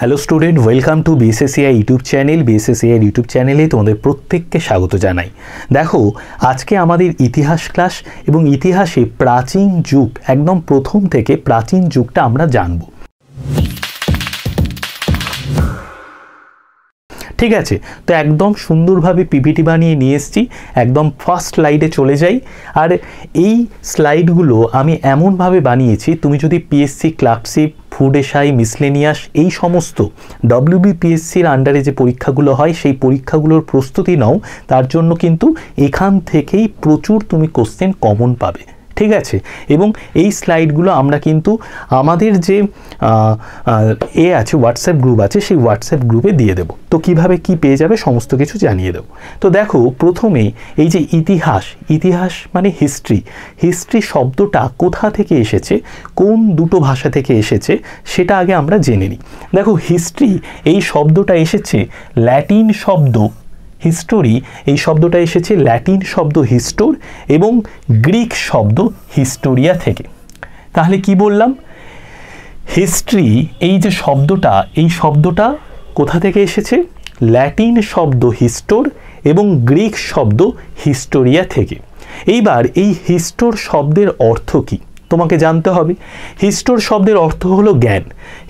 Hello student, welcome to BSSCI YouTube channel. BSSCI YouTube চ্যানেলে তোমাদের প্রত্যেককে স্বাগত জানাই। দেখো, আজকে আমাদের ইতিহাস ক্লাস এবং ইতিহাসে প্রাচীন যুগ, একদম প্রথম থেকে প্রাচীন যুগটা আমরা জানব। ঠিক আছে, তো একদম সুন্দরভাবে পিপিটি বানিয়ে নিয়ে এসেছি। একদম ফার্স্ট স্লাইডে চলে যাই। আর এই স্লাইডগুলো আমি এমনভাবে বানিয়েছি, তুমি যদি PSC clerkship, food SI, miscellaneous এই সমস্ত ডব্লিউবিপিএসসির আন্ডারে যে পরীক্ষাগুলো হয় সেই পরীক্ষাগুলোর প্রস্তুতি নাও, তার জন্য কিন্তু এখান থেকেই প্রচুর তুমি কোশ্চেন কমন পাবে। ঠিক আছে, এবং এই স্লাইডগুলো আমরা কিন্তু আমাদের যে আছে হোয়াটসঅ্যাপ গ্রুপ আছে, সেই হোয়াটসঅ্যাপ গ্রুপে দিয়ে দেবো। তো কিভাবে কি পেয়ে যাবে সমস্ত কিছু জানিয়ে দেবো। তো দেখো, প্রথমেই এই যে ইতিহাস মানে হিস্ট্রি শব্দটা কোথা থেকে এসেছে, কোন দুটো ভাষা থেকে এসেছে সেটা আগে আমরা জেনে নিই। দেখো, হিস্ট্রি এই শব্দটা এসেছে ল্যাটিন শব্দ হিস্টোরি, এই শব্দটা এসেছে ল্যাটিন শব্দ হিস্টোর এবং গ্রিক শব্দ হিস্টোরিয়া থেকে। তাহলে কি বললাম, হিস্ট্রি এই যে শব্দটা, এই শব্দটা কোথা থেকে এসেছে? ল্যাটিন শব্দ হিস্টোর এবং গ্রিক শব্দ হিস্টোরিয়া থেকে। এইবার এই হিস্টোর শব্দের অর্থ কী তোমাকে জানতে হবে। হিস্টোর শব্দের অর্থ হলো জ্ঞান।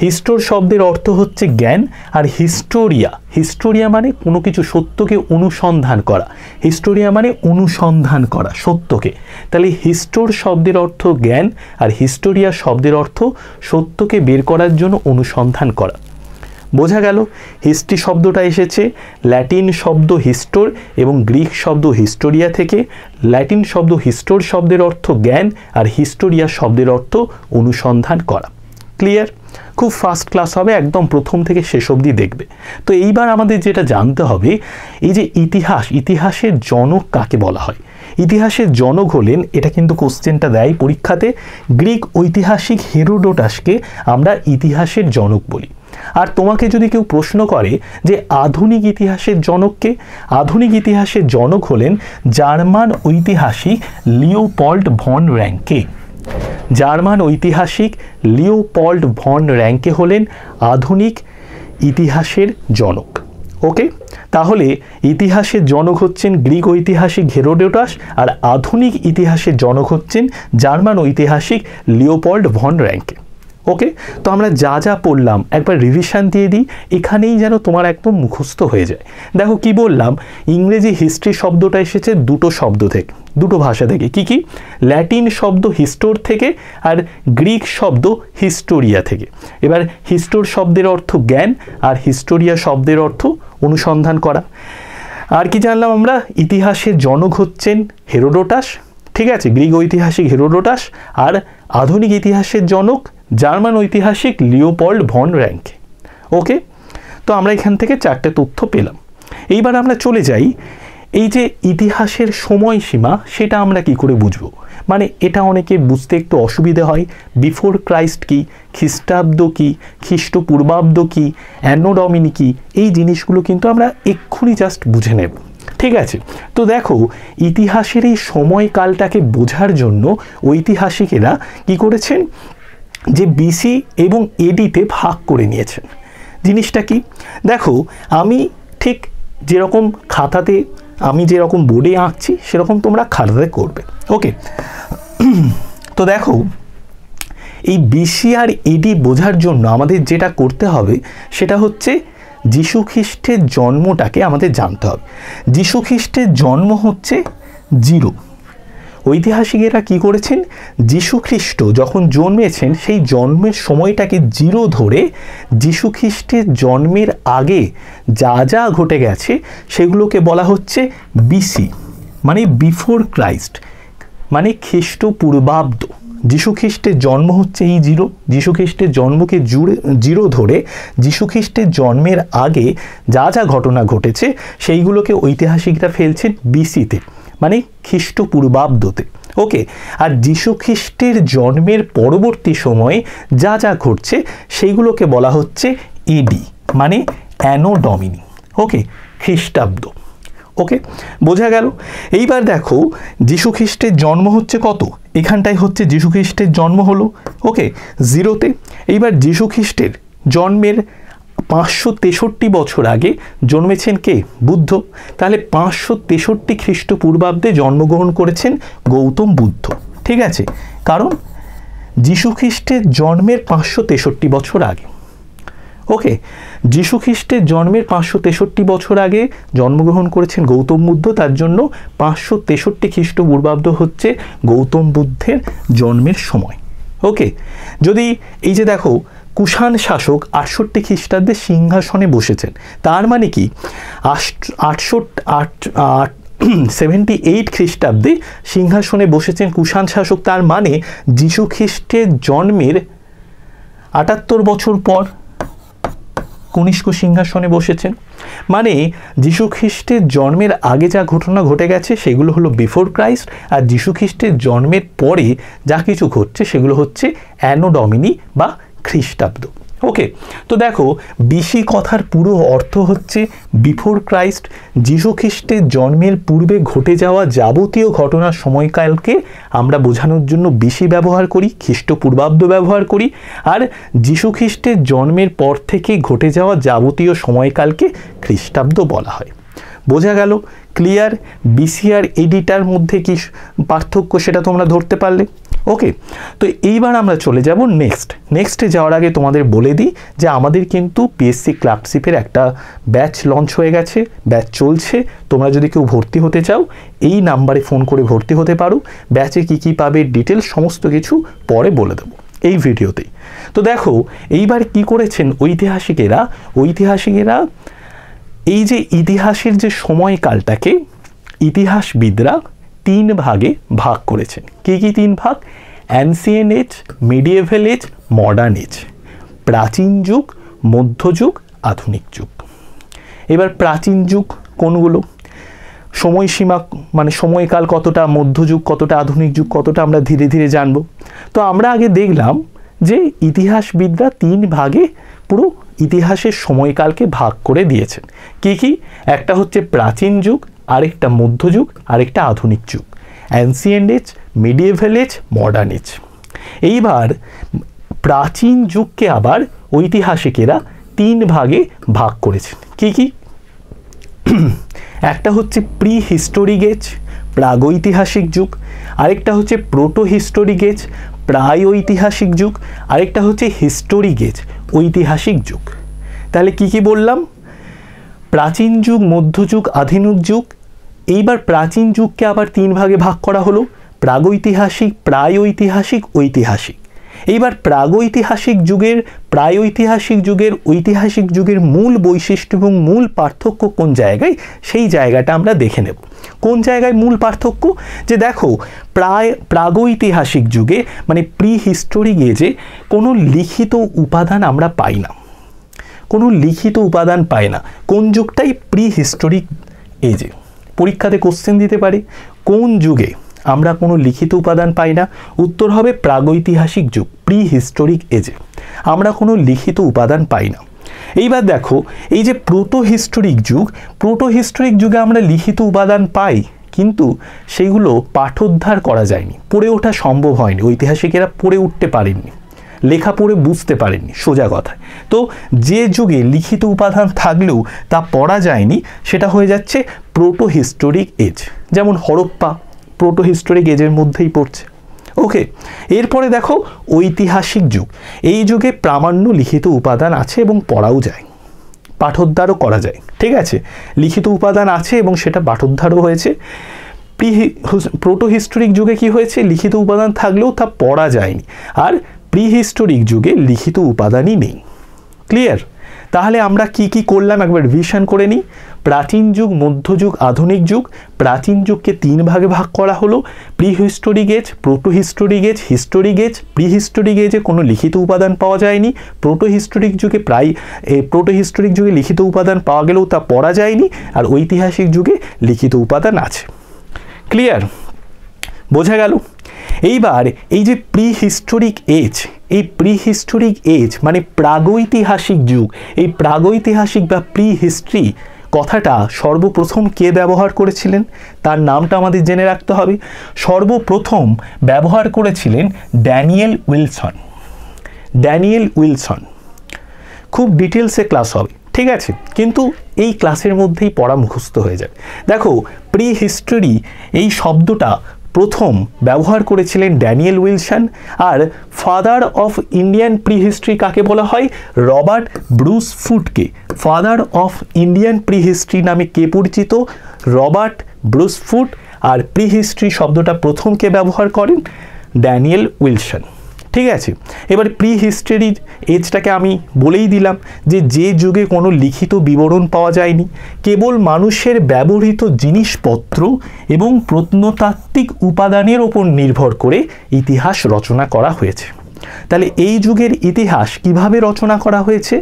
হিস্টোর শব্দের অর্থ হচ্ছে জ্ঞান। আর হিস্টোরিয়া মানে কোনো কিছু সত্যকে অনুসন্ধান করা। হিস্টোরিয়া মানে অনুসন্ধান করা সত্যকে। তাহলে হিস্টোর শব্দের অর্থ জ্ঞান আর হিস্টোরিয়া শব্দের অর্থ সত্যকে বের করার জন্য অনুসন্ধান করা। বোঝা গেল? হিস্ট্রি শব্দটা এসেছে ল্যাটিন শব্দ হিস্টোর এবং গ্রিক শব্দ হিস্টোরিয়া থেকে। ল্যাটিন শব্দ হিস্টোর শব্দের অর্থ জ্ঞান আর হিস্টোরিয়া শব্দের অর্থ অনুসন্ধান করা। ক্লিয়ার? খুব ফাস্ট ক্লাস হবে, একদম প্রথম থেকে শেষ অবধি দেখবে। তো এইবার আমাদের যেটা জানতে হবে, এই যে ইতিহাসের জনক কাকে বলা হয়? ইতিহাসের জনক হলেন, এটা কিন্তু কোশ্চেনটা দেয় পরীক্ষাতে, গ্রিক ঐতিহাসিক হেরোডোটাসকে আমরা ইতিহাসের জনক বলি। আর তোমাকে যদি কেউ প্রশ্ন করে যে আধুনিক ইতিহাসের জনককে, আধুনিক ইতিহাসের জনক হলেন জার্মান ঐতিহাসিক লিওপল্ড ভন র্যাঙ্কে। জার্মান ঐতিহাসিক লিওপল্ড ভন র্যাঙ্কে হলেন আধুনিক ইতিহাসের জনক। ওকে, তাহলে ইতিহাসের জনক হচ্ছেন গ্রিক ঐতিহাসিক হেরোডোটাস আর আধুনিক ইতিহাসের জনক হচ্ছেন জার্মান ঐতিহাসিক লিওপল্ড ভন র্যাঙ্কে। ওকে, তো আমরা যা যা পড়লাম একবার রিভিশন দিয়ে দিই, এখানেই যেন তোমার একদম মুখস্থ হয়ে যায়। দেখো কি বললাম, ইংরেজি হিস্ট্রি শব্দটা এসেছে দুটো শব্দ থেকে, দুটো ভাষা থেকে। কি? ল্যাটিন শব্দ হিস্টোর থেকে আর গ্রিক শব্দ হিস্টোরিয়া থেকে। এবার হিস্টোর শব্দের অর্থ জ্ঞান আর হিস্টোরিয়া শব্দের অর্থ অনুসন্ধান করা। আর কি জানলাম আমরা? ইতিহাসের জনক হচ্ছেন হেরোডোটাস। ঠিক আছে, গ্রিক ঐতিহাসিক হেরোডোটাস। আর আধুনিক ইতিহাসের জনক জার্মান ঐতিহাসিক লিওপল্ড ভন র্যাঙ্কে। ওকে, তো আমরা এখান থেকে চারটে তথ্য পেলাম। এইবার আমরা চলে যাই, এই যে ইতিহাসের সময়সীমা সেটা আমরা কি করে বুঝবো? মানে এটা অনেকে বুঝতে একটু অসুবিধে হয়। বিফোর ক্রাইস্ট কি, খ্রিস্টাব্দ কি, খ্রিস্টপূর্বাব্দ কি, অ্যানো ডমিনি কি, এই জিনিসগুলো কিন্তু আমরা এক্ষুনি জাস্ট বুঝে নেব। ঠিক আছে, তো দেখো, ইতিহাসের এই সময়কালটাকে বোঝার জন্য ঐতিহাসিকেরা কি করেছেন, যে বিসি এবং এডিতে ভাগ করে নিয়েছেন। জিনিসটা কি? দেখো, আমি ঠিক যেরকম খাতাতে, আমি যেরকম বোর্ডে আঁকছি সেরকম তোমরা খাতাতে করবে। ওকে, তো দেখো, এই বিসি আর এডি বোঝার জন্য আমাদের যেটা করতে হবে সেটা হচ্ছে যীশু খ্রিস্টের জন্মটাকে আমাদের জানতে হবে। যীশু খ্রিস্টের জন্ম হচ্ছে 0। ঐতিহাসিকেরা কি করেছেন, যীশু খ্রিস্ট যখন জন্মেছেন সেই জন্মের সময়টাকে 0 ধরে যীশু খ্রিস্টের জন্মের আগে যা যা ঘটে গেছে সেগুলোকে বলা হচ্ছে বিসি, মানে বিফোর ক্রাইস্ট, মানে খ্রিস্টপূর্বাব্দ। যীশু খ্রিস্টের জন্ম হচ্ছে এই 0। যীশু খ্রিস্টের জন্মকে 0 ধরে যীশু খ্রিস্টের জন্মের আগে যা যা ঘটনা ঘটেছে সেইগুলোকে ঐতিহাসিকরা ফেলছেন বিসিতে, মানে খ্রিস্টপূর্বাব্দতে। ওকে, আর যীশু খ্রিস্টের জন্মের পরবর্তী সময়ে যা যা ঘটছে সেইগুলোকে বলা হচ্ছে এডি, মানে অ্যানো ডমিনি। ওকে, খ্রিস্টাব্দ। ওকে, বোঝা গেল? এইবার দেখো, যীশু খ্রিস্টের জন্ম হচ্ছে কত, এখানটায় হচ্ছে যীশু খ্রিস্টের জন্ম হলো ওকে 0-তে। এইবার যীশু খ্রিস্টের জন্মের 563 বছর আগে জন্মেছেন কে? বুদ্ধ। তাহলে 563 খ্রিস্টপূর্বাব্দে জন্মগ্রহণ করেছেন গৌতম বুদ্ধ। ঠিক আছে, কারণ যীশু খ্রিস্টের জন্মের 563 বছর আগে। ওকে, যীশু খ্রিস্টের জন্মের 563 বছর আগে জন্মগ্রহণ করেছেন গৌতম বুদ্ধ, তার জন্য 563 খ্রিস্টপূর্বাব্দ হচ্ছে গৌতম বুদ্ধের জন্মের সময়। ওকে, যদি এই যে দেখো কুষাণ শাসক 68 খ্রিস্টাব্দে সিংহাসনে বসেছেন, তার মানে কি 78 খ্রিস্টাব্দে সিংহাসনে বসেছেন কুষাণ শাসক, তার মানে যীশু খ্রিস্টের জন্মের 78 বছর পর কনিষ্ক সিংহাসনে বসেছেন। মানে যীশু খ্রিস্টের জন্মের আগে যা ঘটনা ঘটে গেছে সেগুলো হলো বিফোর ক্রাইস্ট, আর যীশু খ্রিস্টের জন্মের পরে যা কিছু ঘটছে সেগুলো হচ্ছে অ্যানো ডমিনি বা খ্রিস্টাব্দ। ওকে, তো দেখো বিসি কথার পুরো অর্থ হচ্ছে বিফোর ক্রাইস্ট। যীশু খ্রিস্টের জন্মের পূর্বে ঘটে যাওয়া যাবতীয় ঘটনার সময়কালকে আমরা বোঝানোর জন্য বিসি ব্যবহার করি, খ্রিস্টপূর্বাব্দ ব্যবহার করি, আর যীশু খ্রিস্টের জন্মের পর থেকে ঘটে যাওয়া যাবতীয় সময়কালকে খ্রিস্টাব্দ বলা হয়। বোঝা গেল? ক্লিয়ার? বিসি আর এডিটার মধ্যে কি পার্থক্য সেটা তোমরা ধরতে পারলে? ওকে, তো এইবার আমরা চলে যাব নেক্সটে যাওয়ার আগে তোমাদের বলে দিই যে আমাদের কিন্তু পিএসসি ক্লার্কশিপের একটা ব্যাচ লঞ্চ হয়ে গেছে, ব্যাচ চলছে। তোমরা যদি কেউ ভর্তি হতে চাও এই নাম্বারে ফোন করে ভর্তি হতে পারো। ব্যাচে কি কি পাবে ডিটেলস সমস্ত কিছু পরে বলে দেবো এই ভিডিওতেই। তো দেখো এইবার কি করেছেন ঐতিহাসিকেরা এই যে ইতিহাসের যে সময়কালটাকে ইতিহাসবিদরা 3 ভাগে ভাগ করেছেন। কি কি 3 ভাগ? Ancient age, medieval age, modern age. প্রাচীন যুগ, মধ্যযুগ, আধুনিক যুগ। এবার প্রাচীন যুগ কোনগুলো, সময়সীমা মানে সময়কাল কতটা, মধ্যযুগ কতটা, আধুনিক যুগ কতটা আমরা ধীরে ধীরে জানব। তো আমরা আগে দেখলাম যে ইতিহাসবিদরা 3 ভাগে পুরো ইতিহাসের সময়কালকে ভাগ করে দিয়েছেন। কি কি? একটা হচ্ছে প্রাচীন যুগ, আরেকটা মধ্যযুগ, আরেকটা আধুনিক যুগ। Ancient age, medieval age, modern age. এইবার প্রাচীন যুগকে আবার ঐতিহাসিকেরা 3 ভাগে ভাগ করেছেন। কি কি? একটা হচ্ছে প্রি হিস্টোরিক এজ, প্রাগৈতিহাসিক যুগ। আরেকটা হচ্ছে প্রোটো হিস্টোরিক এজ, প্রায় ঐতিহাসিক যুগ। আরেকটা হচ্ছে হিস্টোরিক এজ, ঐতিহাসিক যুগ। তাহলে কি কি বললাম? প্রাচীন যুগ, মধ্যযুগ, আধুনিক যুগ। এইবার প্রাচীন যুগকে আবার 3 ভাগে ভাগ করা হলো, প্রাগৈতিহাসিক, প্রায় ঐতিহাসিক, ঐতিহাসিক। এইবার প্রাগৈতিহাসিক যুগের, প্রায় ঐতিহাসিক যুগের, ঐতিহাসিক যুগের মূল বৈশিষ্ট্য এবং মূল পার্থক্য কোন জায়গায় সেই জায়গাটা আমরা দেখে নেব। কোন জায়গায় মূল পার্থক্য? যে দেখো প্রাগৈতিহাসিক যুগে মানে প্রি হিস্টোরিক এজে কোনো লিখিত উপাদান আমরা পাই না, কোনো লিখিত উপাদান পাই না। কোন যুগটাই? প্রি হিস্টোরিক এজে। পরীক্ষাতে কোশ্চেন দিতে পারে কোন যুগে আমরা কোনো লিখিত উপাদান পাই না? উত্তর হবে প্রাগৈতিহাসিক যুগ, প্রি হিস্টোরিক এজে আমরা কোনো লিখিত উপাদান পাই না। এইবার দেখো এই যে প্রোটো হিস্টোরিক যুগে আমরা লিখিত উপাদান পাই, কিন্তু সেগুলো পাঠোদ্ধার করা যায়নি, পড়ে ওঠা সম্ভব হয়নি, ঐতিহাসিকেরা পড়ে উঠতে পারেননি, লেখা পড়ে বুঝতে পারেননি সোজা কথায়। তো যে যুগে লিখিত উপাদান থাকলেও তা পড়া যায়নি সেটা হয়ে যাচ্ছে প্রোটো হিস্টোরিক এজ। যেমন হরপ্পা প্রোটো হিস্টোরিক এজের মধ্যেই পড়ছে। ওকে, এরপরে দেখো ঐতিহাসিক যুগ। এই যুগে প্রামাণ্য লিখিত উপাদান আছে এবং পড়াও যায়, পাঠোদ্ধারও করা যায়। ঠিক আছে, লিখিত উপাদান আছে এবং সেটা পাঠোদ্ধারও হয়েছে। প্রোটো হিস্টোরিক যুগে কি হয়েছে? লিখিত উপাদান থাকলেও তা পড়া যায়নি, আর প্রি হিস্টোরিক যুগে লিখিত উপাদানই নেই। ক্লিয়ার? তাহলে আমরা কি কি করলাম একবার রিভিশন করে নিই। প্রাচীন যুগ, মধ্যযুগ, আধুনিক যুগ। প্রাচীন যুগকে 3 ভাগে ভাগ করা হলো, prehistoric age, protohistoric age, historic age. Prehistoric এজে কোনো লিখিত উপাদান পাওয়া যায়নি, প্রোটো হিস্টোরিক যুগে লিখিত উপাদান পাওয়া গেলেও তা পড়া যায়নি, আর ঐতিহাসিক যুগে লিখিত উপাদান আছে। ক্লিয়ার? বোঝা গেল? এইবার এই যে প্রি হিস্টোরিক এজ, এই প্রি হিস্টোরিক এজ মানে প্রাগৈতিহাসিক যুগ। এই প্রাগৈতিহাসিক বা প্রি হিস্ট্রি কথাটা সর্বপ্রথম কে ব্যবহার করেছিলেন তার নামটা আমাদের জেনে রাখতে হবে। সর্বপ্রথম ব্যবহার করেছিলেন ড্যানিয়েল উইলসন। খুব ডিটেলসে ক্লাস হবে, ঠিক আছে, কিন্তু এই ক্লাসের মধ্যেই পড়া মুখস্থ হয়ে যাবে। দেখো প্রি হিস্টোরি এই শব্দটা প্রথম ব্যবহার করেছিলেন ড্যানিয়েল উইলসন, আর father of Indian prehistory কাকে বলা হয়? রবার্ট ব্রুস ফুটকে। Father of Indian prehistory নামে কে পরিচিত? Robert Bruce Foote. আর প্রি হিস্ট্রি শব্দটা প্রথম কে ব্যবহার করেন? ড্যানিয়েল উইলসন, ঠিক আছে। এবার প্রি হিস্ট্রির এজটাকে আমি বলেই দিলাম যে যুগে কোনো লিখিত বিবরণ পাওয়া যায়নি, কেবল মানুষের ব্যবহৃত জিনিসপত্র এবং প্রত্নতাত্ত্বিক উপাদানের ওপর নির্ভর করে ইতিহাস রচনা করা হয়েছে। তাহলে এই যুগের ইতিহাস কিভাবে রচনা করা হয়েছে?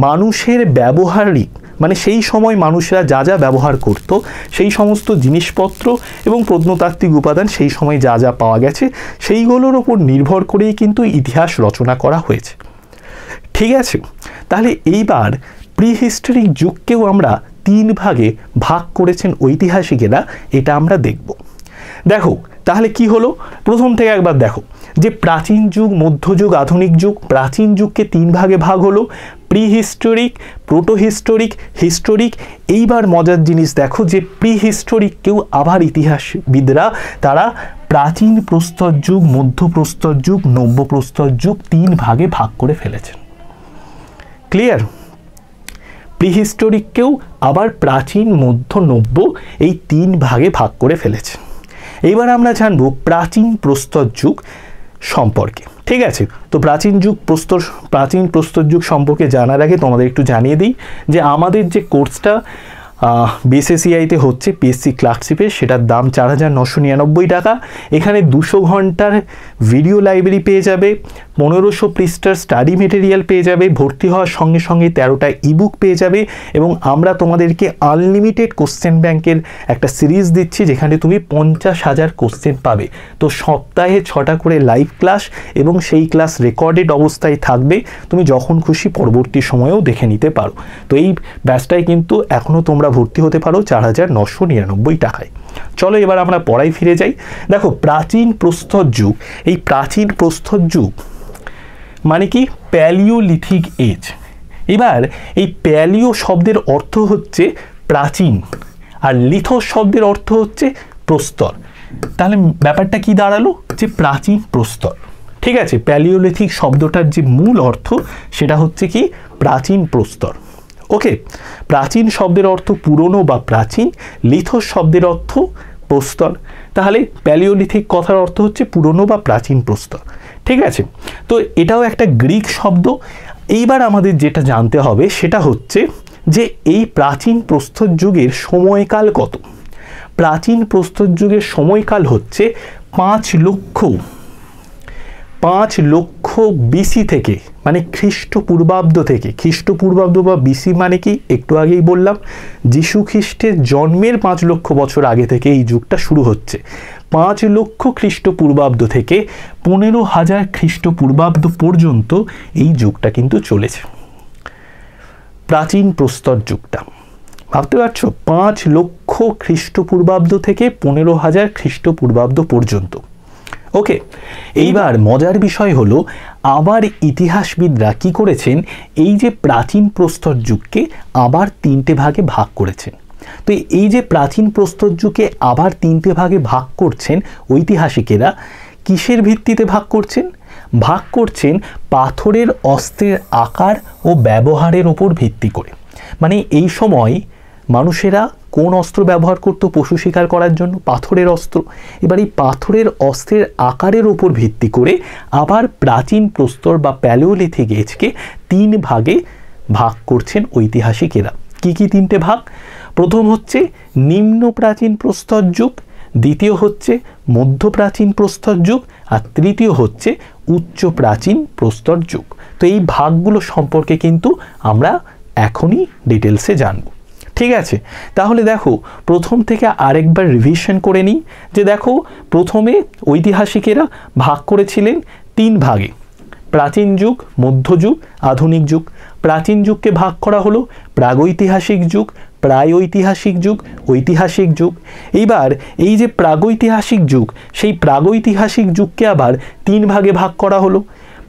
মানুষের ব্যবহারিক, মানে সেই সময় মানুষরা যা যা ব্যবহার করত সেই সমস্ত জিনিসপত্র এবং প্রত্নতাত্ত্বিক উপাদান সেই সময় যা যা পাওয়া গেছে সেইগুলোর ওপর নির্ভর করেই কিন্তু ইতিহাস রচনা করা হয়েছে, ঠিক আছে। তাহলে এইবার প্রি হিস্টোরিক যুগকেও আমরা 3 ভাগে ভাগ করেছেন ঐতিহাসিকেরা, এটা আমরা দেখব। দেখো তাহলে কি হলো, প্রথম থেকে একবার দেখো যে প্রাচীন যুগ, মধ্যযুগ, আধুনিক যুগ। প্রাচীন যুগকে 3 ভাগে ভাগ হলো, pre historic, proto historic, historic. এইবার মজার জিনিস দেখো যে প্রি হিস্টোরিককেও আবার ইতিহাসবিদরা তারা প্রাচীন প্রস্তর যুগ, মধ্য প্রস্তর যুগ, নব্য প্রস্তর যুগ 3 ভাগে ভাগ করে ফেলেছেন। ক্লিয়ার? প্রি হিস্টোরিককেও আবার প্রাচীন, মধ্য, নব্য এই 3 ভাগে ভাগ করে ফেলেছেন। এইবার আমরা জানব প্রাচীন প্রস্তর যুগ সম্পর্কে, ঠিক আছে। তো প্রাচীন প্রস্তর যুগ সম্পর্কে জানার আগে তোমাদের একটু জানিয়ে দিই যে আমাদের যে কোর্সটা বিএসএসসিআইতে হচ্ছে পিএসসি ক্লার্কশিপে, সেটার দাম 4,999 টাকা। এখানে 200 ঘন্টার ভিডিও লাইব্রেরি পেয়ে যাবে, 1500 পৃষ্ঠার স্টাডি মেটেরিয়াল পেয়ে যাবে, ভর্তি হওয়ার সঙ্গে সঙ্গে 13টা ইবুক পেয়ে যাবে, এবং আমরা তোমাদেরকে আনলিমিটেড কোশ্চেন ব্যাংকের একটা সিরিজ দিচ্ছি যেখানে তুমি 50,000 কোশ্চেন পাবে। তো সপ্তাহে 6টা করে লাইভ ক্লাস এবং সেই ক্লাস রেকর্ডেড অবস্থায় থাকবে, তুমি যখন খুশি পরবর্তী সময়েও দেখে নিতে পারো। তো এই ব্যাচটায় কিন্তু এখনও তোমরা ভর্তি হতে পারো 4,999 টাকায়। চলো এবার আমরা পড়ায় ফিরে যাই। দেখো প্রাচীন প্রস্তর যুগ, এই প্রাচীন প্রস্তর যুগ মানে কি? Palaeolithic age. এবার এই প্যালিও শব্দের অর্থ হচ্ছে প্রাচীন, আর লিথোস শব্দের অর্থ হচ্ছে প্রস্তর। তাহলে ব্যাপারটা কি দাঁড়ালো? যে প্রাচীন প্রস্তর, ঠিক আছে। প্যালিওলিথিক শব্দটার যে মূল অর্থ সেটা হচ্ছে কি? প্রাচীন প্রস্তর। ওকে, প্রাচীন শব্দের অর্থ পুরনো বা প্রাচীন, লিথোস শব্দের অর্থ প্রস্তর। তাহলে প্যালিওলিথিক কথার অর্থ হচ্ছে পুরনো বা প্রাচীন প্রস্তর, ঠিক আছে। তো এটাও একটা গ্রিক শব্দ। এইবার আমাদের যেটা জানতে হবে সেটা হচ্ছে যে এই প্রাচীন প্রস্তর যুগের সময়কাল কত। প্রাচীন প্রস্তর যুগের সময়কাল হচ্ছে 5 লক্ষ বিসি থেকে, মানে খ্রিস্টপূর্বাব্দ থেকে। খ্রিস্টপূর্বাব্দ বা বিসি মানে কি? একটু আগেই বললাম, যিশু খ্রিস্টের জন্মের 5 লক্ষ বছর আগে থেকে এই যুগটা শুরু হচ্ছে। 5 লক্ষ খ্রিস্টপূর্বাব্দ থেকে 15,000 খ্রিস্টপূর্বাব্দ পর্যন্ত এই যুগটা কিন্তু চলেছে, প্রাচীন প্রস্তর যুগটা। ভাবতে পারছো? 5 লক্ষ খ্রিস্টপূর্বাব্দ থেকে 15,000 খ্রিস্টপূর্বাব্দ পর্যন্ত। ওকে, এইবার মজার বিষয় হলো আবার ইতিহাসবিদরা কি করেছেন, এই যে প্রাচীন প্রস্তর যুগকে আবার 3টে ভাগে ভাগ করেছেন। তো এই যে প্রাচীন প্রস্তর যুগকে আবার 3টে ভাগে ভাগ করছেন ঐতিহাসিকেরা, কিসের ভিত্তিতে ভাগ করছেন? ভাগ করছেন পাথরের অস্ত্রের আকার ও ব্যবহারের ওপর ভিত্তি করে। মানে এই সময় মানুষেরা কোন অস্ত্র ব্যবহার করত পশু শিকার করার জন্য? পাথরের অস্ত্র। এবার এই পাথরের অস্ত্রের আকারের উপর ভিত্তি করে আবার প্রাচীন প্রস্তর বা প্যালিওলিথিক এজকে 3 ভাগে ভাগ করছেন ঐতিহাসিকেরা। কি কি 3টে ভাগ? প্রথম হচ্ছে নিম্ন প্রাচীন প্রস্তর যুগ, দ্বিতীয় হচ্ছে মধ্য প্রাচীন প্রস্তর যুগ, আর তৃতীয় হচ্ছে উচ্চ প্রাচীন প্রস্তর যুগ। তো এই ভাগগুলো সম্পর্কে কিন্তু আমরা এখনই ডিটেলসে জানব, ঠিক আছে। তাহলে দেখো প্রথম থেকে আরেকবার রিভিশন করে নিই যে দেখো প্রথমে ঐতিহাসিকেরা ভাগ করেছিলেন 3 ভাগে, প্রাচীন যুগ, মধ্যযুগ, আধুনিক যুগ। প্রাচীন যুগকে ভাগ করা হলো প্রাগৈতিহাসিক যুগ, প্রাগৈতিহাসিক যুগ, ঐতিহাসিক যুগ। এইবার এই যে প্রাগৈতিহাসিক যুগ, সেই প্রাগৈতিহাসিক যুগকে আবার 3 ভাগে ভাগ করা হলো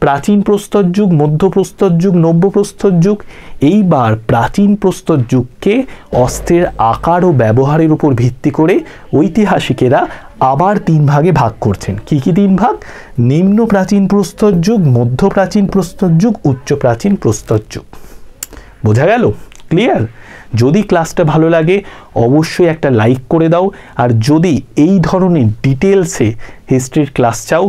প্রাচীন প্রস্তর যুগ, মধ্য প্রস্তর যুগ, নব্য প্রস্তর যুগ। এইবার প্রাচীন প্রস্তর যুগকে অস্ত্রের আকার ও ব্যবহারের উপর ভিত্তি করে ঐতিহাসিকেরা আবার 3 ভাগে ভাগ করছেন। কি কি 3 ভাগ? নিম্ন প্রাচীন প্রস্তর যুগ, মধ্য প্রাচীন প্রস্তর যুগ, উচ্চ প্রাচীন প্রস্তর যুগ। বোঝা গেল? ক্লিয়ার? যদি ক্লাসটা ভালো লাগে অবশ্যই একটা লাইক করে দাও, আর যদি এই ধরনের ডিটেলসে হিস্ট্রির ক্লাস চাও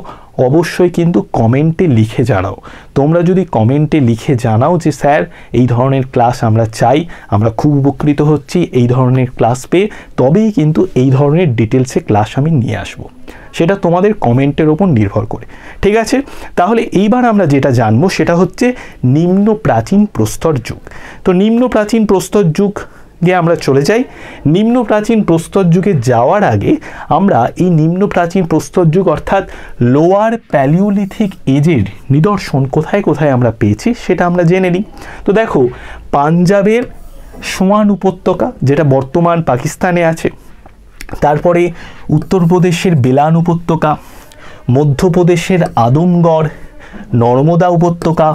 অবশ্যই কিন্তু কমেন্টে লিখে জানাও। তোমরা যদি কমেন্টে লিখে জানাও যে স্যার এই ধরনের ক্লাস আমরা চাই, আমরা খুব উপকৃত হচ্ছি এই ধরনের ক্লাস পেয়ে, তবেই কিন্তু এই ধরনের ডিটেলসে ক্লাস আমি নিয়ে আসব। সেটা তোমাদের কমেন্টের ওপর নির্ভর করে। ঠিক আছে, তাহলে এইবার আমরা যেটা জানবো সেটা হচ্ছে নিম্ন প্রাচীন প্রস্তর যুগ। তো নিম্ন প্রাচীন প্রস্তর যুগ গিয়ে আমরা চলে যাই। নিম্ন প্রাচীন প্রস্তর যুগে যাওয়ার আগে আমরা এই নিম্ন প্রাচীন প্রস্তর যুগ অর্থাৎ লোয়ার প্যালিওলিথিক এজের নিদর্শন কোথায় কোথায় আমরা পেয়েছি সেটা আমরা জেনে নিই। তো দেখো, পাঞ্জাবের সোয়ান উপত্যকা যেটা বর্তমান পাকিস্তানে আছে, তারপরে উত্তরপ্রদেশের বেলান উপত্যকা, মধ্যপ্রদেশের আদমগড়, নর্মদা উপত্যকা,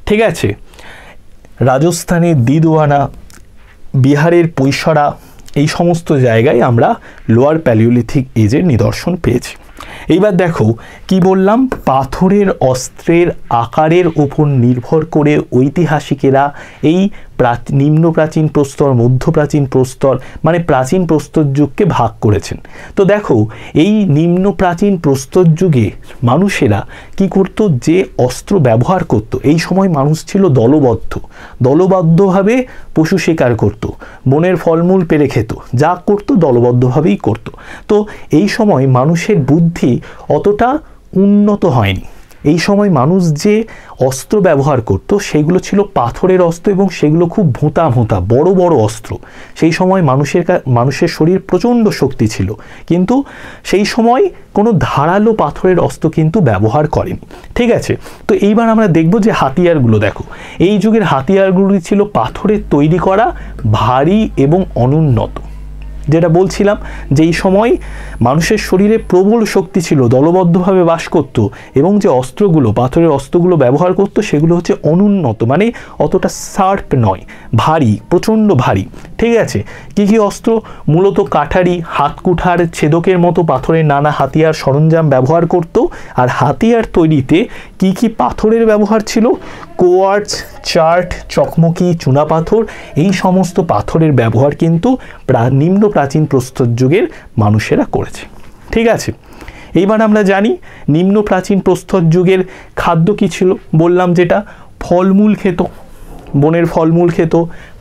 ঠিক আছে, রাজস্থানের দিদওয়ানা, বিহারের পৈশরা, এই সমস্ত জায়গায় আমরা লোয়ার প্যালিওলিথিক এজের নিদর্শন পেয়েছি। এইবার দেখো কি বললাম, পাথরের অস্ত্রের আকারের উপর নির্ভর করে ঐতিহাসিকেরা এই নিম্ন প্রাচীন প্রস্তর, মধ্য প্রাচীন প্রস্তর মানে প্রাচীন প্রস্তর যুগকে ভাগ করেছেন। তো দেখো এই নিম্ন প্রাচীন প্রস্তর যুগে মানুষেরা কি করত, যে অস্ত্র ব্যবহার করত, এই সময় মানুষ ছিল দলবদ্ধভাবে পশু শিকার করত, বনের ফলমূল পেড়ে খেত, যা করত দলবদ্ধভাবেই করত। তো এই সময় মানুষের বুদ্ধি অতটা উন্নত হয়নি। এই সময় মানুষ যে অস্ত্র ব্যবহার করত সেগুলো ছিল পাথরের অস্ত্র, এবং সেগুলো খুব ভোঁতা বড় বড় অস্ত্র। সেই সময় মানুষের শরীর প্রচণ্ড শক্তি ছিল, কিন্তু সেই সময় কোনো ধারালো পাথরের অস্ত্র কিন্তু ব্যবহার করেনি। ঠিক আছে, তো এইবার আমরা দেখব যে হাতিয়ারগুলো দেখো, এই যুগের হাতিয়ারগুলি ছিল পাথরের তৈরি করা, ভারী এবং অনুন্নত। যেটা বলছিলাম যে এই সময় মানুষের শরীরে প্রবল শক্তি ছিল, দলবদ্ধভাবে বাস করত, এবং যে অস্ত্রগুলো, পাথরের অস্ত্রগুলো ব্যবহার করত সেগুলো হচ্ছে অনুন্নত, মানে অতটা শার্প নয়, ভারী, প্রচণ্ড ভারী। ঠিক আছে, কি কি অস্ত্র? মূলত কাঠারি, হাতকুঠার, ছেদকের মতো পাথরের নানা হাতিয়ার সরঞ্জাম ব্যবহার করত। আর হাতিয়ার তৈরিতে কি কি পাথরের ব্যবহার ছিল? কোয়ার্টজ, চার্ট, চকমকি, চুনাপাথর, এই সমস্ত পাথরের ব্যবহার কিন্তু নিম্ন প্রাচীন প্রস্তর যুগের মানুষেরা করেছে। ঠিক আছে, এইবার আমরা জানি নিম্ন প্রাচীন প্রস্তর যুগের খাদ্য কি ছিল। বললাম যেটা ফলমূল খেত, বনের ফলমূল খেত,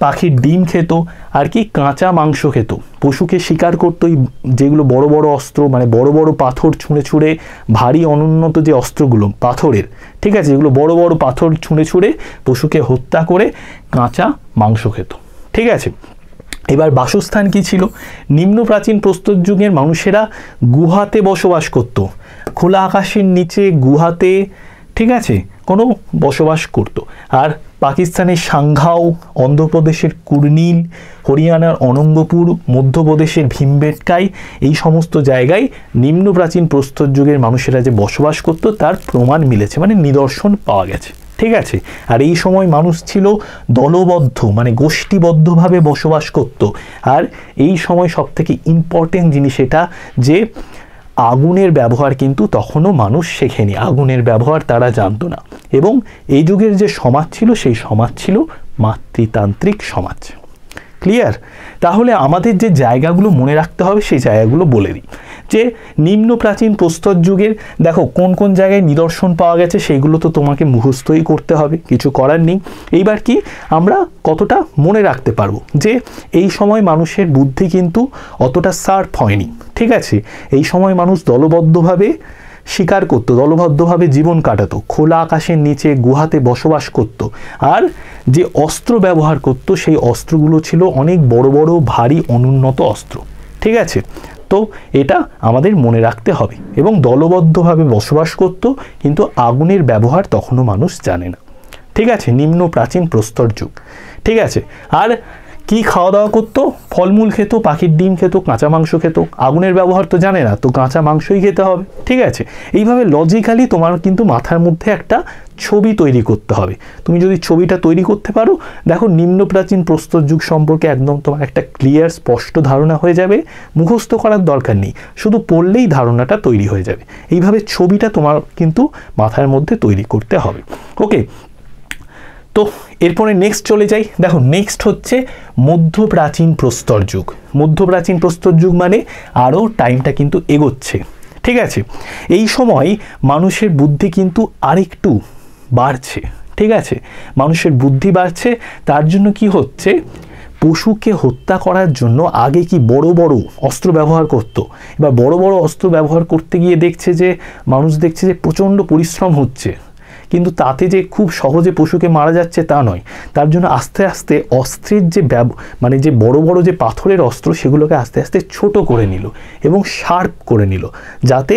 পাখির ডিম খেত, আর কি কাঁচা মাংস খেত, পশুকে শিকার করতো। যেগুলো বড় বড় অস্ত্র, মানে বড় বড় পাথর ছুঁড়ে ভারী অনুন্নত যে অস্ত্রগুলো পাথরের, ঠিক আছে, যেগুলো বড় বড় পাথর ছুঁড়ে পশুকে হত্যা করে কাঁচা মাংস খেত। ঠিক আছে, এবার বাসস্থান কি ছিল? নিম্ন প্রাচীন প্রস্তর যুগের মানুষেরা গুহাতে বসবাস করত, খোলা আকাশের নিচে গুহাতে, ঠিক আছে, কোনো বসবাস করত। আর পাকিস্তানের সাংঘাও, অন্ধ্রপ্রদেশের কুর্নিল, হরিয়ানার অনঙ্গপুর, মধ্যপ্রদেশের ভীমবেটকাই, এই সমস্ত জায়গায় নিম্ন প্রাচীন প্রস্তর যুগের মানুষেরা যে বসবাস করত তার প্রমাণ মিলেছে, মানে নিদর্শন পাওয়া গেছে। ঠিক আছে, আর এই সময় মানুষ ছিল দলবদ্ধ, মানে গোষ্ঠীবদ্ধভাবে বসবাস করত। আর এই সময় সবথেকে ইম্পর্টেন্ট জিনিস এটা যে আগুনের ব্যবহার কিন্তু তখনও মানুষ শেখেনি, আগুনের ব্যবহার তারা জানতো না। এবং এই যুগের যে সমাজ ছিল সেই সমাজ ছিল মাতৃতান্ত্রিক সমাজ। ক্লিয়ার? তাহলে আমাদের যে জায়গাগুলো মনে রাখতে হবে সেই জায়গাগুলো বলে দিই। যে নিম্ন প্রাচীন প্রস্তর যুগের দেখো কোন কোন জায়গায় নিদর্শন পাওয়া গেছে সেইগুলো তো তোমাকে মুখস্থই করতে হবে, কিছু করার নেই। এইবার কি আমরা কতটা মনে রাখতে পারবো যে এই সময় মানুষের বুদ্ধি কিন্তু অতটা শার্প হয়নি। ঠিক আছে, এই সময় মানুষ দলবদ্ধভাবে শিকার করত, দলবদ্ধভাবে জীবন কাটাতো, খোলা আকাশের নিচে গুহাতে বসবাস করত। আর যে অস্ত্র ব্যবহার করত সেই অস্ত্রগুলো ছিল অনেক বড় বড় ভারী অনুন্নত অস্ত্র। ঠিক আছে, তো এটা আমাদের মনে রাখতে হবে। এবং দলবদ্ধভাবে বসবাস করত, কিন্তু আগুনের ব্যবহার তখনও মানুষ জানে না। ঠিক আছে, নিম্ন প্রাচীন প্রস্তর যুগ। ঠিক আছে, আর কি খাওয়া দাওয়া করতো? ফলমূল খেত, পাখির ডিম খেত, কাঁচা মাংস খেত। আগুনের ব্যবহার তো জানে না, তো কাঁচা মাংসই খেতে হবে। ঠিক আছে, এইভাবে লজিক্যালি তোমার কিন্তু মাথার মধ্যে একটা ছবি তৈরি করতে হবে। তুমি যদি ছবিটা তৈরি করতে পারো, দেখো নিম্ন প্রাচীন প্রস্তর যুগ সম্পর্কে একদম তোমার একটা ক্লিয়ার স্পষ্ট ধারণা হয়ে যাবে। মুখস্থ করার দরকার নেই, শুধু পড়লেই ধারণাটা তৈরি হয়ে যাবে। এইভাবে ছবিটা তোমার কিন্তু মাথার মধ্যে তৈরি করতে হবে। ওকে, তো এরপরে নেক্সট চলে যাই। দেখো নেক্সট হচ্ছে মধ্যপ্রাচীন প্রস্তর যুগ। মধ্যপ্রাচীন প্রস্তর যুগ মানে আরও টাইমটা কিন্তু এগোচ্ছে। ঠিক আছে, এই সময় মানুষের বুদ্ধি কিন্তু আরেকটু বাড়ছে। ঠিক আছে, মানুষের বুদ্ধি বাড়ছে, তার জন্য কি হচ্ছে, পশুকে হত্যা করার জন্য আগে কি বড় বড় অস্ত্র ব্যবহার করতো। এবার বড় বড় অস্ত্র ব্যবহার করতে গিয়ে দেখছে যে মানুষ দেখছে যে প্রচণ্ড পরিশ্রম হচ্ছে, কিন্তু তাতে যে খুব সহজে পশুকে মারা যাচ্ছে তা নয়। তার জন্য আস্তে আস্তে অস্ত্রের যে মানে যে বড় বড় যে পাথরের অস্ত্র, সেগুলোকে আস্তে আস্তে ছোট করে নিল এবং শার্প করে নিল, যাতে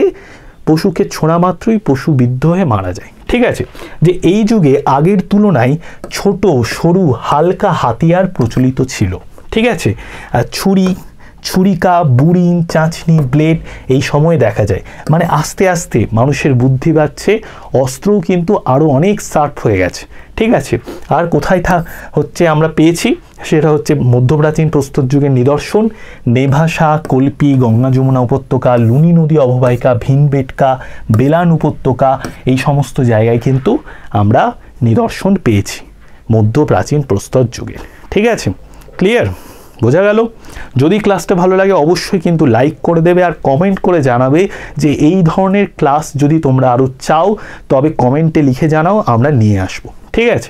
পশুকে ছোঁড়া মাত্রই পশু বিদ্ধ হয়ে মারা যায়। ঠিক আছে, যে এই যুগে আগের তুলনায় ছোট সরু হালকা হাতিয়ার প্রচলিত ছিল। ঠিক আছে, ছুরিকা, বুড়িন, চাঁচনি, ব্লেড এই সময় দেখা যায়। মানে আস্তে আস্তে মানুষের বুদ্ধি বাড়ছে, অস্ত্রও কিন্তু আরও অনেক শার্প হয়ে গেছে। ঠিক আছে, আর কোথায় হচ্ছে আমরা পেয়েছি, সেটা হচ্ছে মধ্যপ্রাচীন প্রস্তর যুগের নিদর্শন। নেভাসা, কল্পি, গঙ্গা যমুনা উপত্যকা, লুনি নদী অববাহিকা, ভিনবেটকা, বেলান উপত্যকা, এই সমস্ত জায়গায় কিন্তু আমরা নিদর্শন পেয়েছি মধ্যপ্রাচীন প্রস্তর যুগের। ঠিক আছে, ক্লিয়ার? বোঝা গেল? যদি ক্লাসটা ভালো লাগে অবশ্যই কিন্তু লাইক করে দেবে আর কমেন্ট করে জানাবে যে এই ধরনের ক্লাস যদি তোমরা আরও চাও তবে কমেন্টে লিখে জানাও, আমরা নিয়ে আসবো। ঠিক আছে,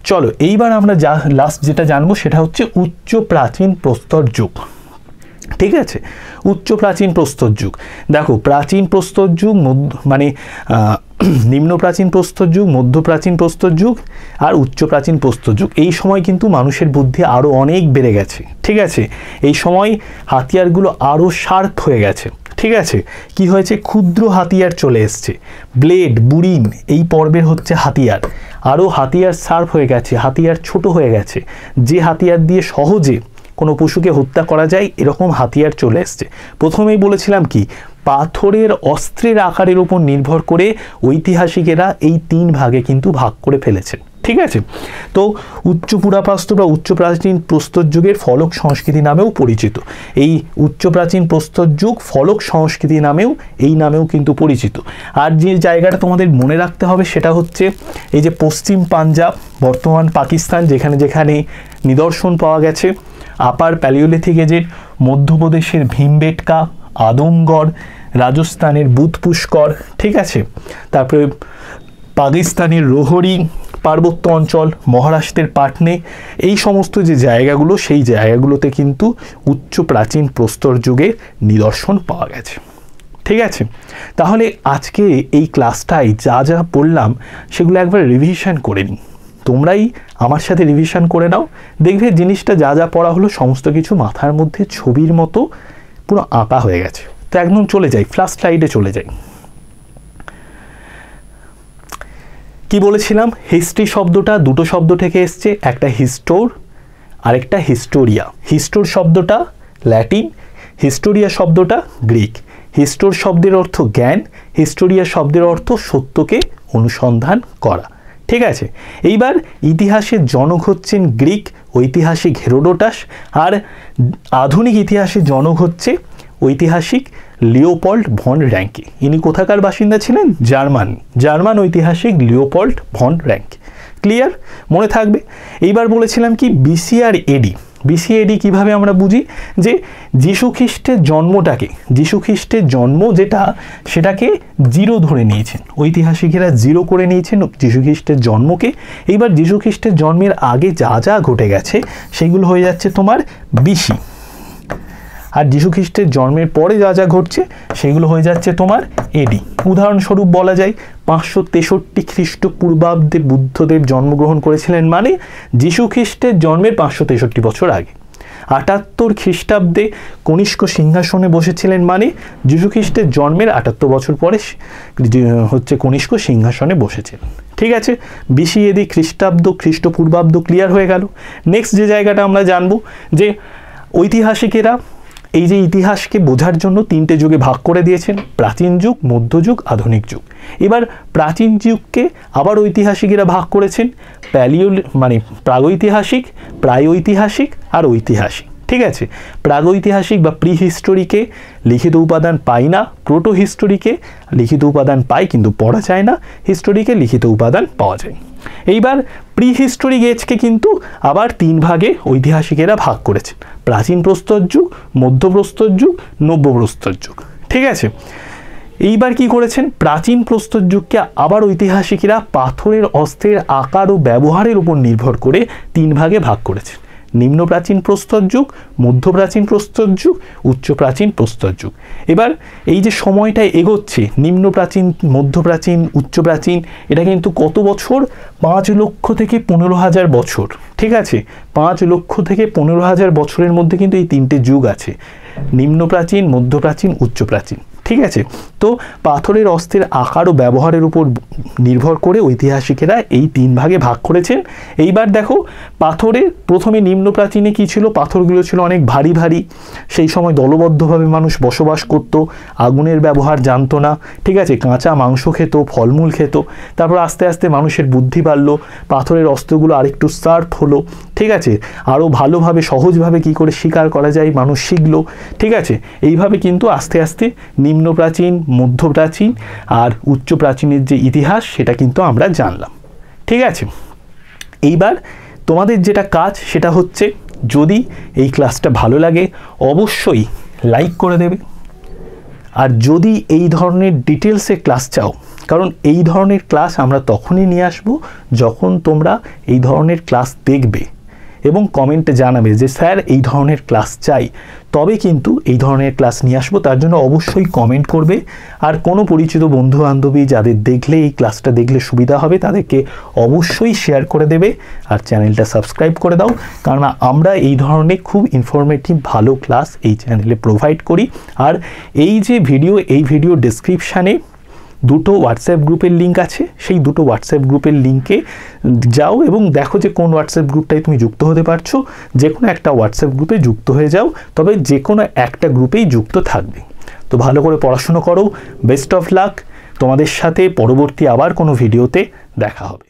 চলো এইবার আমরা লাস্ট যেটা জানবো সেটা হচ্ছে উচ্চ প্রাচীন প্রস্তর যুগ। ঠিক আছে, উচ্চ প্রাচীন প্রস্তর যুগ। দেখো প্রাচীন প্রস্তর যুগ মানে নিম্ন প্রাচীন প্রস্তর যুগ, মধ্যপ্রাচীন প্রস্তর যুগ আর উচ্চ প্রাচীন প্রস্তর যুগ। এই সময় কিন্তু মানুষের বুদ্ধি আরও অনেক বেড়ে গেছে। ঠিক আছে, এই সময় হাতিয়ারগুলো আরও শার্প হয়ে গেছে। ঠিক আছে, কি হয়েছে, ক্ষুদ্র হাতিয়ার চলে এসছে। ব্লেড, বুড়িন এই পর্বের হচ্ছে হাতিয়ার, আরও হাতিয়ার শার্প হয়ে গেছে, হাতিয়ার ছোট হয়ে গেছে। যে হাতিয়ার দিয়ে সহজে কোনো পশুকে হত্যা করা যায় এরকম হাতিয়ার চলে এসছে। প্রথমেই বলেছিলাম কি, পাথরের অস্ত্রের আকারের উপর নির্ভর করে ঐতিহাসিকেরা এই 3 ভাগে কিন্তু ভাগ করে ফেলেছেন। ঠিক আছে, তো উচ্চ পুরাপ্রাস্তর বা উচ্চ প্রাচীন প্রস্তর যুগের ফলক সংস্কৃতি নামেও পরিচিত। এই উচ্চ প্রাচীন প্রস্তর যুগ ফলক সংস্কৃতি নামেও কিন্তু পরিচিত। আর যে জায়গাটা তোমাদের মনে রাখতে হবে সেটা হচ্ছে এই যে পশ্চিম পাঞ্জাব, বর্তমান পাকিস্তান, যেখানে যেখানে নিদর্শন পাওয়া গেছে। আপার প্যালিওলিথিক এজের মধ্যপ্রদেশের ভীমবেটকা, আদমগড়, রাজস্থানের বুধ পুষ্কর। ঠিক আছে, তারপরে পাকিস্তানের রোহরি পার্বত্য অঞ্চল, মহারাষ্ট্রের পাটনে, এই সমস্ত যে জায়গাগুলো, সেই জায়গাগুলোতে কিন্তু উচ্চ প্রাচীন প্রস্তর যুগের নিদর্শন পাওয়া গেছে। ঠিক আছে, তাহলে আজকে এই ক্লাসটায় যা যা পড়লাম সেগুলো একবার রিভিশন করে নিই। তোমরাই আমার সাথে রিভিশন করে নাও, দেখবে জিনিসটা যা যা পড়া হলো সমস্ত কিছু মাথার মধ্যে ছবির মতো পুরো আঁকা হয়ে গেছে। তো একদম চলে যাই, ফার্স্ট স্লাইডে চলে যাই। কি বলেছিলাম, হিস্ট্রি শব্দটা দুটো শব্দ থেকে এসছে, একটা হিস্টোর আর একটা হিস্টোরিয়া। হিস্টোর শব্দটা ল্যাটিন, হিস্টোরিয়া শব্দটা গ্রিক। হিস্টোর শব্দের অর্থ জ্ঞান, হিস্টোরিয়া শব্দের অর্থ সত্যকে অনুসন্ধান করা। ঠিক আছে, এইবার ইতিহাসের জনক হচ্ছেন গ্রিক ঐতিহাসিক হেরোডোটাস, আর আধুনিক ইতিহাসের জনক হচ্ছে ঐতিহাসিক লিওপল্ড ভন র্যাঙ্কে। ইনি কোথাকার বাসিন্দা ছিলেন? জার্মান ঐতিহাসিক লিওপল্ড ভন র্যাঙ্কে। ক্লিয়ার? মনে থাকবে। এইবার বলেছিলাম কি, বিসি আর এডি। বিসি এডি কীভাবে আমরা বুঝি, যে যীশুখ্রিস্টের জন্ম যেটা, সেটাকে 0 ধরে নিয়েছেন ঐতিহাসিকেরা, 0 করে নিয়েছেন যীশুখ্রিস্টের জন্মকে। এইবার যীশুখ্রিস্টের জন্মের আগে যা যা ঘটে গেছে সেগুলো হয়ে যাচ্ছে তোমার বিসি, আর যীশুখ্রিস্টের জন্মের পরে যা যা ঘটছে সেগুলো হয়ে যাচ্ছে তোমার এডি। উদাহরণস্বরূপ বলা যায় 563 খ্রিস্টপূর্বাব্দে বুদ্ধদেব জন্মগ্রহণ করেছিলেন, মানে যীশুখ্রিস্টের জন্মের 563 বছর আগে। 78 খ্রিস্টাব্দে কনিষ্ক সিংহাসনে বসেছিলেন, মানে যীশু খ্রিস্টের জন্মের 78 বছর পরে হচ্ছে কনিষ্ক সিংহাসনে বসেছিলেন। ঠিক আছে, BC AD খ্রিস্টাব্দ খ্রিস্টপূর্বাব্দ ক্লিয়ার হয়ে গেল। নেক্সট যে জায়গাটা আমরা জানবো যে ঐতিহাসিকেরা এই যে ইতিহাসকে বোঝার জন্য 3টে যুগে ভাগ করে দিয়েছেন, প্রাচীন যুগ, মধ্যযুগ, আধুনিক যুগ। এবার প্রাচীন যুগকে আবার ঐতিহাসিকেরা ভাগ করেছেন মানে প্রাগৈতিহাসিক, প্রাগৈতিহাসিক আর ঐতিহাসিক। ঠিক আছে, প্রাগৈতিহাসিক বা প্রি হিস্টোরিকে লিখিত উপাদান পাই না, প্রোটো হিস্টোরিকে লিখিত উপাদান পাই কিন্তু পড়া যায় না, হিস্টোরিকে লিখিত উপাদান পাওয়া যায়। এইবার প্রি হিস্টোরিক এজকে কিন্তু আবার 3 ভাগে ঐতিহাসিকেরা ভাগ করেছেন, প্রাচীন প্রস্তর যুগ, মধ্যপ্রস্তর যুগ, নব্যপ্রস্তর যুগ। ঠিক আছে, এইবার কি করেছেন, প্রাচীন প্রস্তর যুগকে আবার ঐতিহাসিকেরা পাথরের অস্ত্রের আকার ও ব্যবহারের উপর নির্ভর করে 3 ভাগে ভাগ করেছেন, নিম্ন প্রাচীন প্রস্তর যুগ, মধ্যপ্রাচীন প্রস্তর যুগ, উচ্চ প্রাচীন প্রস্তর যুগ। এবার এই যে সময়টা এগোচ্ছে, নিম্ন প্রাচীন, মধ্যপ্রাচীন, উচ্চ প্রাচীন, এটা কিন্তু কত বছর, 5 লক্ষ থেকে 15,000 বছর। ঠিক আছে, 5 লক্ষ থেকে 15,000 বছরের মধ্যে কিন্তু এই 3টে যুগ আছে, নিম্ন প্রাচীন, মধ্যপ্রাচীন, উচ্চ প্রাচীন। ঠিক আছে, তো পাথরের অস্ত্রের আকার ও ব্যবহারের উপর নির্ভর করে ঐতিহাসিকেরা এই 3 ভাগে ভাগ করেছেন। এইবার দেখো, পাথরে প্রথমে নিম্ন প্রাচীনে কি ছিল, পাথরগুলো ছিল অনেক ভারী ভারী, সেই সময় দলবদ্ধভাবে মানুষ বসবাস করত, আগুনের ব্যবহার জানতো না। ঠিক আছে, কাঁচা মাংস খেত, ফলমূল খেত। তারপর আস্তে আস্তে মানুষের বুদ্ধি বাড়ল, পাথরের অস্ত্রগুলো আরেকটু শার্প হলো। ঠিক আছে, আরও ভালোভাবে সহজভাবে কি করে শিকার করা যায় মানুষ শিখলো। ঠিক আছে, এইভাবে কিন্তু আস্তে আস্তে নিম্ন প্রাচীন, মধ্যপ্রাচীন আর উচ্চ প্রাচীনের যে ইতিহাস সেটা কিন্তু আমরা জানলাম। ঠিক আছে, এইবার তোমাদের যেটা কাজ সেটা হচ্ছে, যদি এই ক্লাসটা ভালো লাগে অবশ্যই লাইক করে দেবে, আর যদি এই ধরনের ডিটেলসে ক্লাস চাও, কারণ এই ধরনের ক্লাস আমরা তখনই নিয়ে আসব যখন তোমরা এই ধরনের ক্লাস দেখবে এবং কমেন্টে জানাবে যে স্যার এই ধরনের ক্লাস চাই, তবে কিন্তু এই ধরনের ক্লাস নিয়ে আসবো। তার জন্য অবশ্যই কমেন্ট করবে, আর কোনো পরিচিত বন্ধু বান্ধবী যাদের দেখলে এই ক্লাসটা দেখলে সুবিধা হবে তাদেরকে অবশ্যই শেয়ার করে দেবে, আর চ্যানেলটা সাবস্ক্রাইব করে দাও, কারণ আমরা এই ধরনের খুব ইনফরমেটিভ ভালো ক্লাস এই চ্যানেলে প্রোভাইড করি। আর এই যে ভিডিও, এই ভিডিও ডেসক্রিপশানে 2টো হোয়াটসঅ্যাপ গ্রুপের লিঙ্ক আছে, সেই 2টো হোয়াটসঅ্যাপ গ্রুপের লিঙ্কে যাও এবং দেখো যে কোন হোয়াটসঅ্যাপ গ্রুপটায় তুমি যুক্ত হতে পারছো। যে কোনো একটা হোয়াটসঅ্যাপ গ্রুপে যুক্ত হয়ে যাও, তবে যে কোনো একটা গ্রুপেই যুক্ত থাকবে। তো ভালো করে পড়াশুনো করো, বেস্ট অফ লাক। তোমাদের সাথে পরবর্তী আবার কোনো ভিডিওতে দেখা হবে।